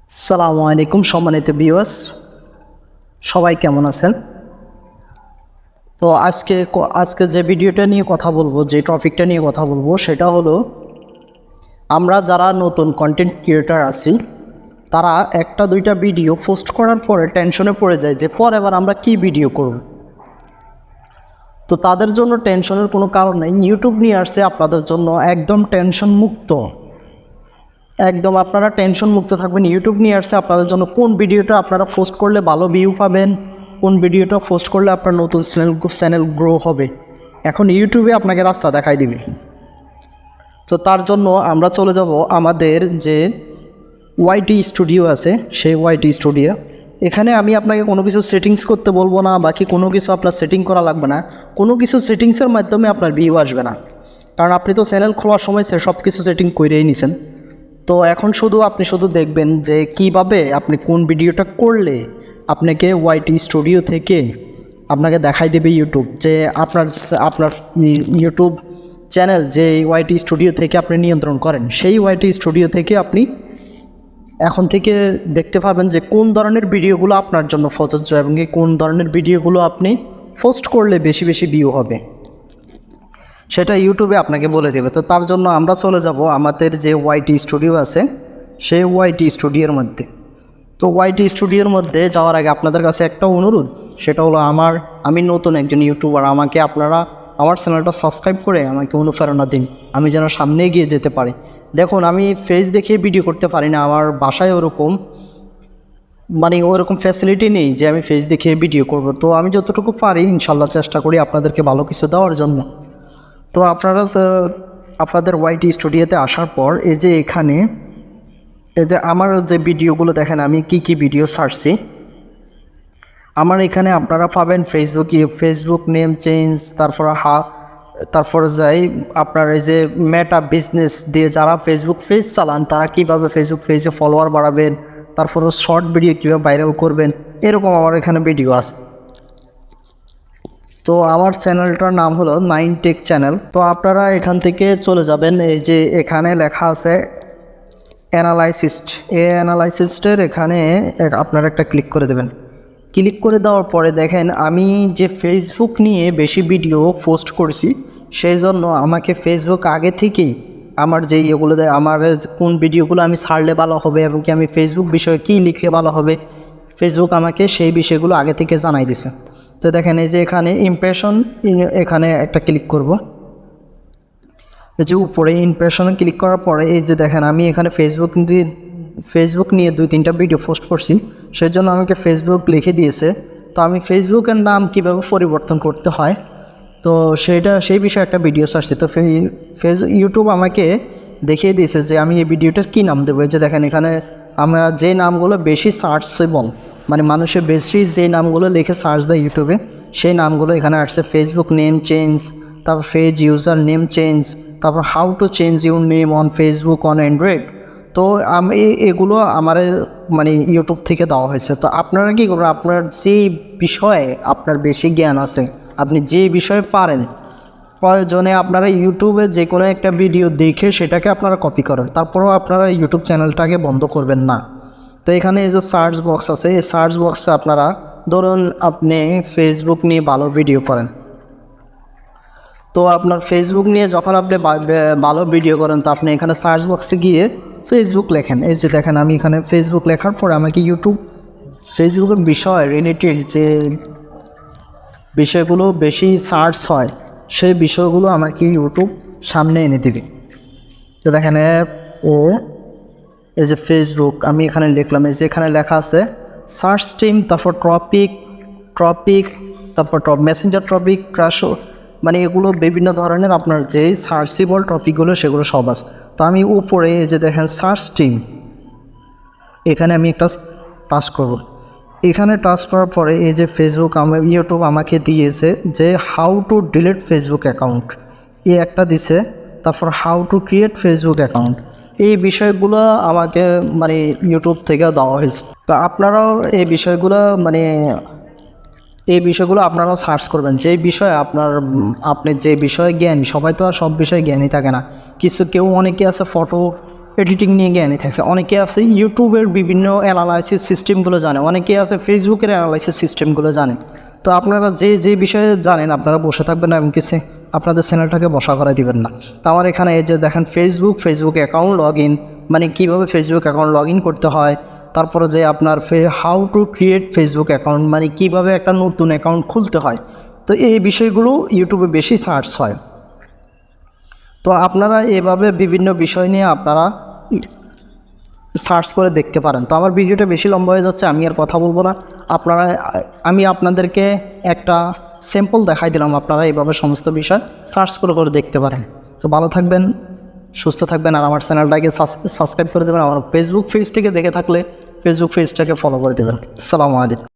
আসসালামু আলাইকুম সম্মানিত ভিউয়ার্স, সবাই কেমন আছেন? তো আজকে যে ভিডিওটা নিয়ে কথা বলবো, যে টপিকটা নিয়ে কথা বলবো সেটা হলো আমরা যারা নতুন কন্টেন্ট ক্রিয়েটার আছি তারা একটা দুইটা ভিডিও পোস্ট করার পরে টেনশনে পড়ে যায় যে পরে আবার আমরা কি ভিডিও করব। তো তাদের জন্য টেনশনের কোনো কারণ নেই। ইউটিউব নিয়ে আসছে আপনাদের জন্য একদম টেনশন মুক্ত, একদম আপনারা টেনশন মুক্ত থাকবেন। ইউটিউব নিয়ে আসছে আপনাদের জন্য কোন ভিডিওটা আপনারা পোস্ট করলে ভালো ভিউ পাবেন, কোন ভিডিওটা পোস্ট করলে আপনার নতুন চ্যানেল গ্রো হবে। এখন ইউটিউবে আপনাকে রাস্তা দেখাই দিবে। তো তার জন্য আমরা চলে যাব আমাদের যে ওয়াইটি স্টুডিও আছে, সেই ওয়াইটি স্টুডিও। এখানে আমি আপনাকে কোনো কিছু সেটিংস করতে বলবো না, বাকি কোনো কিছু আপনার সেটিং করা লাগবে না। কোনো কিছু সেটিংসের মাধ্যমে আপনার ভিউ আসবে না, কারণ আপনি তো চ্যানেল খোলার সময় সব কিছু সেটিং করেই নিছেন। তো এখন আপনি শুধু দেখবেন যে কিভাবে আপনি কোন ভিডিওটা করলে আপনাকে ওয়াইটি স্টুডিও থেকে আপনাকে দেখাই দেবে ইউটিউব, যে আপনার ইউটিউব চ্যানেল যে ওয়াইটি স্টুডিও থেকে আপনি নিয়ন্ত্রণ করেন, সেই ওয়াইটি স্টুডিও থেকে আপনি এখন থেকে দেখতে পাবেন যে কোন ধরনের ভিডিওগুলো আপনার জন্য প্রযোজ্য এবং কোন ধরনের ভিডিওগুলো আপনি পোস্ট করলে বেশি বেশি ভিউ হবে, সেটা ইউটিউবে আপনাকে বলে দেবে। তো তার জন্য আমরা চলে যাব আমাদের যে ওয়াইটি স্টুডিও আছে সেই ওয়াইটি স্টুডিওর মধ্যে। তো ওয়াইটি স্টুডিওর মধ্যে যাওয়ার আগে আপনাদের কাছে একটা অনুরোধ, সেটা হলো আমি নতুন একজন ইউটিউবার, আমাকে আপনারা আমার চ্যানেলটা সাবস্ক্রাইব করে আমাকে অনুপ্রেরণা দিন, আমি যেন সামনে এগিয়ে যেতে পারি। দেখুন, আমি ফেস দেখে ভিডিও করতে পারি না, আমার বাসায় ওরকম ওরকম ফ্যাসিলিটি নেই যে আমি ফেস দেখে ভিডিও করব। তো আমি যতটুকু পারি ইনশাল্লাহ চেষ্টা করি আপনাদেরকে ভালো কিছু দেওয়ার জন্য। তো আপনারা আপনাদের ওয়াইটি স্টুডিওতে আসার পর এই যে এখানে এই যে আমার যে ভিডিওগুলো দেখেন, আমি কি ভিডিও ছাড়ছি, আমার এখানে আপনারা পাবেন ফেসবুক নেম চেঞ্জ, তারপর যাই আপনার এই যে মেটা বিজনেস দিয়ে যারা ফেসবুক পেজ চালান তারা কীভাবে ফেসবুক পেজে ফলোয়ার বাড়াবেন, তারপর শর্ট ভিডিও কীভাবে ভাইরাল করবেন, এরকম আমার এখানে ভিডিও আছে। তো আমার চ্যানেলটার নাম হলো 9টেক চ্যানেল। তো আপনারা এখান থেকে চলে যাবেন, এই যে এখানে লেখা আছে অ্যানালাইসিস্ট, এই অ্যানালাইসিস্টের এখানে আপনারা একটা ক্লিক করে দেবেন। ক্লিক করে দেওয়ার পরে দেখেন আমি যে ফেসবুক নিয়ে বেশি ভিডিও পোস্ট করছি, সেই জন্য আমাকে ফেসবুক আগে থেকেই আমার যে ইয়েগুলো দেয়, আমার কোন ভিডিওগুলো আমি ছাড়লে ভালো হবে এবং কি আমি ফেসবুক বিষয়ে কী লিখলে ভালো হবে, ফেসবুক আমাকে সেই বিষয়গুলো আগে থেকে জানাই দিছে। তো দেখেন এই যে এখানে ইমপ্রেশন, এখানে একটা ক্লিক করব। এই যে উপরে ইমপ্রেশনে ক্লিক করার পরে এই যে দেখেন আমি এখানে ফেসবুক নিয়ে 2-3টা ভিডিও পোস্ট করছি, সেই জন্য আমাকে ফেসবুক লিখে দিয়েছে। তো আমি ফেসবুকের নাম কিভাবে পরিবর্তন করতে হয় তো সেই বিষয়ে একটা ভিডিও ছাড়ছি। তো ইউটিউব আমাকে দেখিয়ে দিয়েছে যে আমি এই ভিডিওটার কী নাম দেবো। এই যে দেখেন এখানে আমার যে নামগুলো বেশি সার্চেবল, মানুষের বেশি যে নামগুলো লিখে সার্চ দেয় ইউটিউবে, সেই নামগুলো এখানে আসছে। ফেসবুক নেম চেঞ্জ, তারপর পেজ ইউজার নেম চেঞ্জ, তারপর how to change your name on Facebook on Android. তো আমি এগুলো আমার ইউটিউব থেকে দেওয়া হয়েছে। তো আপনারা কী করবেন, আপনার যে বিষয়ে আপনার বেশি জ্ঞান আছে, আপনি যে বিষয়ে পারেন, প্রয়োজনে আপনারা ইউটিউবে যে কোনো একটা ভিডিও দেখে সেটাকে আপনারা কপি করেন, তারপরেও আপনারা ইউটিউব চ্যানেলটাকে বন্ধ করবেন না। তো এখানে এই যে সার্চ বক্স আছে, এই সার্চ বক্সে আপনারা ধরুন আপনি ফেসবুক নিয়ে ভালো ভিডিও করেন, তো আপনার ফেসবুক নিয়ে যখন আপনি ভালো ভিডিও করেন তো আপনি এখানে সার্চ বক্সে গিয়ে ফেসবুক লেখেন। এই যে দেখেন আমি এখানে ফেসবুক লেখার পরে আমাকে ফেসবুকের বিষয় রিলেটেড যে বিষয়গুলো বেশি সার্চ হয় সেই বিষয়গুলো আমাকে ইউটিউব সামনে এনে দেবে। তো দেখেন এই যে ফেসবুক আমি এখানে লিখলাম, এই যে এখানে লেখা আছে সার্চ টিম, তারপর টপিক, তারপর মেসেঞ্জার টপিক, ক্রাশ, এগুলো বিভিন্ন ধরনের আপনার যে সার্চেবল টপিকগুলো সেগুলো সব আছে। তো আমি উপরে এই যে দেখেন সার্চ টিম, এখানে আমি একটা টাচ করব। এখানে টাচ করার পরে এই যে ইউটিউব আমাকে দিয়েছে যে how to delete Facebook account, এই একটা দিছে। তারপর how to create Facebook account, এই বিষয়গুলো আমাকে ইউটিউব থেকে দেওয়া হয়েছে। তো আপনারাও এই বিষয়গুলো আপনারাও সার্চ করবেন, যে বিষয়ে আপনি যে বিষয়ে জ্ঞানী, সবাই তো আর সব বিষয়ে জ্ঞানী থাকে না। অনেকে আছে এডিটিং নিয়ে জ্ঞানী থাকে, অনেকে আছে ইউটিউবের বিভিন্ন অ্যানালাইসিস সিস্টেমগুলো জানে, অনেকে আছে ফেসবুকের অ্যানালাইসিস সিস্টেমগুলো জানে। তো আপনারা যে বিষয়ে জানেন আপনারা বসে থাকবেন না, এমনকি আপনাদের চ্যানেলটাকে বসা করে দিবেন না। তো আমার এখানে এই যে দেখেন ফেসবুক অ্যাকাউন্ট লগ ইন, মানে কীভাবে ফেসবুক অ্যাকাউন্ট লগ ইন করতে হয়, তারপরে যে আপনার how to create Facebook account, মানে কীভাবে একটা নতুন অ্যাকাউন্ট খুলতে হয়। তো এই বিষয়গুলো ইউটিউবে বেশি সার্চ হয়। তো আপনারা এভাবে বিভিন্ন বিষয় নিয়ে আপনারা সার্চ করে দেখতে পারেন। তো আমার ভিডিওটা বেশি লম্বা হয়ে যাচ্ছে, আমি আর কথা বলবো না। আমি আপনাদেরকে একটা স্যাম্পল দেখাই দিলাম, আপনারা এইভাবে সমস্ত বিষয় সার্চ করে দেখতে পারেন। তো ভালো থাকবেন, সুস্থ থাকবেন, আর আমার চ্যানেলটাকে সাবস্ক্রাইব করে দেবেন। আমার ফেসবুক পেজ থেকে দেখে থাকলে ফেসবুক পেজটাকে ফলো করে দেবেন। আসসালামু আলাইকুম।